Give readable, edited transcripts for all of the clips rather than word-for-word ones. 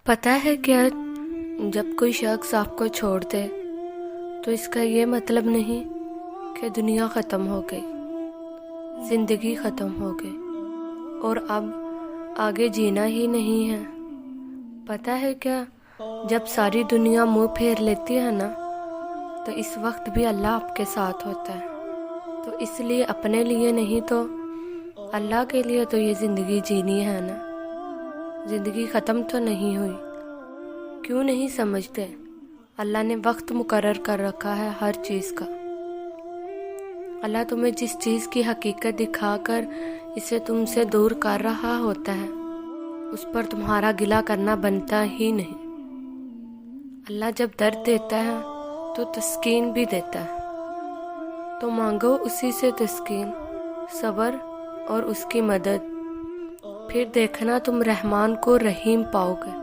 پتہ ہے کیا، جب کوئی شخص آپ کو چھوڑ دے تو اس کا یہ مطلب نہیں کہ دنیا ختم ہو گئی، زندگی ختم ہو گئی اور اب آگے جینا ہی نہیں ہے۔ پتہ ہے کیا، جب ساری دنیا منہ پھیر لیتی ہے نا تو اس وقت بھی اللہ آپ کے ساتھ ہوتا ہے۔ تو اس لیے اپنے لیے نہیں تو اللہ کے لیے تو یہ زندگی جینی ہے نا، زندگی ختم تو نہیں ہوئی۔ کیوں نہیں سمجھتے؟ اللہ نے وقت مقرر کر رکھا ہے ہر چیز کا۔ اللہ تمہیں جس چیز کی حقیقت دکھا کر اسے تم سے دور کر رہا ہوتا ہے اس پر تمہارا گلہ کرنا بنتا ہی نہیں۔ اللہ جب درد دیتا ہے تو تسکین بھی دیتا ہے، تو مانگو اسی سے تسکین، صبر اور اس کی مدد، پھر دیکھنا تم رحمان کو رحیم پاؤ گے۔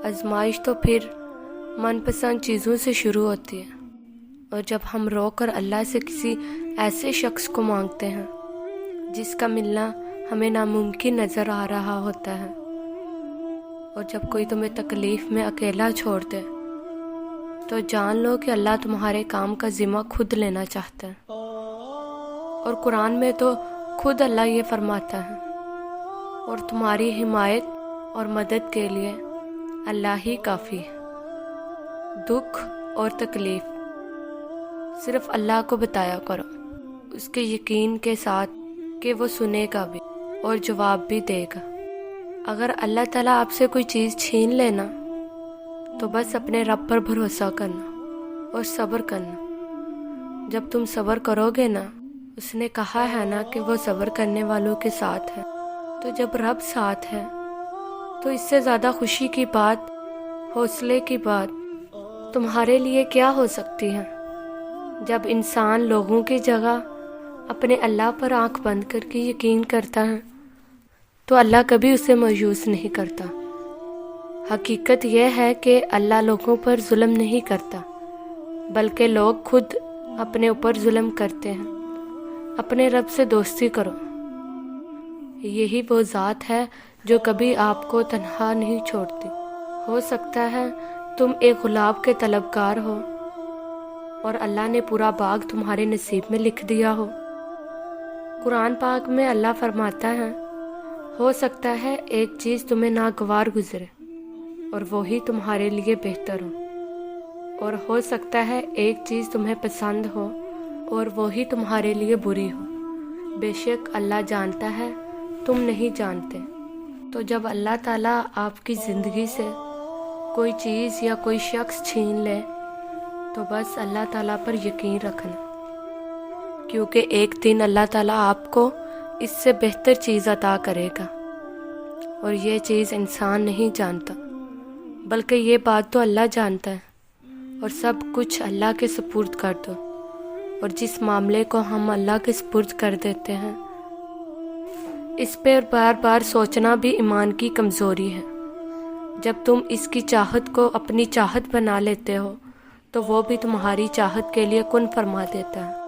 آزمائش تو پھر من پسند چیزوں سے شروع ہوتی ہے، اور جب ہم رو کر اللہ سے کسی ایسے شخص کو مانگتے ہیں جس کا ملنا ہمیں ناممکن نظر آ رہا ہوتا ہے، اور جب کوئی تمہیں تکلیف میں اکیلا چھوڑ دے تو جان لو کہ اللہ تمہارے کام کا ذمہ خود لینا چاہتا ہے۔ اور قرآن میں تو خود اللہ یہ فرماتا ہے، اور تمہاری حمایت اور مدد کے لیے اللہ ہی کافی ہے۔ دکھ اور تکلیف صرف اللہ کو بتایا کرو، اس کے یقین کے ساتھ کہ وہ سنے گا بھی اور جواب بھی دے گا۔ اگر اللہ تعالیٰ آپ سے کوئی چیز چھین لینا تو بس اپنے رب پر بھروسہ کرنا اور صبر کرنا۔ جب تم صبر کرو گے نا، اس نے کہا ہے نا کہ وہ صبر کرنے والوں کے ساتھ ہے، تو جب رب ساتھ ہے تو اس سے زیادہ خوشی کی بات، حوصلے کی بات تمہارے لیے کیا ہو سکتی ہے؟ جب انسان لوگوں کی جگہ اپنے اللہ پر آنکھ بند کر کے یقین کرتا ہے تو اللہ کبھی اسے مایوس نہیں کرتا۔ حقیقت یہ ہے کہ اللہ لوگوں پر ظلم نہیں کرتا، بلکہ لوگ خود اپنے اوپر ظلم کرتے ہیں۔ اپنے رب سے دوستی کرو، یہی وہ ذات ہے جو کبھی آپ کو تنہا نہیں چھوڑتی۔ ہو سکتا ہے تم ایک گلاب کے طلبگار ہو اور اللہ نے پورا باغ تمہارے نصیب میں لکھ دیا ہو۔ قرآن پاک میں اللہ فرماتا ہے، ہو سکتا ہے ایک چیز تمہیں ناگوار گزرے اور وہی تمہارے لیے بہتر ہو، اور ہو سکتا ہے ایک چیز تمہیں پسند ہو اور وہی تمہارے لیے بری ہو۔ بے شک اللہ جانتا ہے، تم نہیں جانتے۔ تو جب اللہ تعالیٰ آپ کی زندگی سے کوئی چیز یا کوئی شخص چھین لے تو بس اللہ تعالیٰ پر یقین رکھنا، کیونکہ ایک دن اللہ تعالیٰ آپ کو اس سے بہتر چیز عطا کرے گا، اور یہ چیز انسان نہیں جانتا، بلکہ یہ بات تو اللہ جانتا ہے۔ اور سب کچھ اللہ کے سپرد کر دو، اور جس معاملے کو ہم اللہ کے سپرد کر دیتے ہیں اس پر بار بار سوچنا بھی ایمان کی کمزوری ہے۔ جب تم اس کی چاہت کو اپنی چاہت بنا لیتے ہو تو وہ بھی تمہاری چاہت کے لیے کن فرما دیتا ہے۔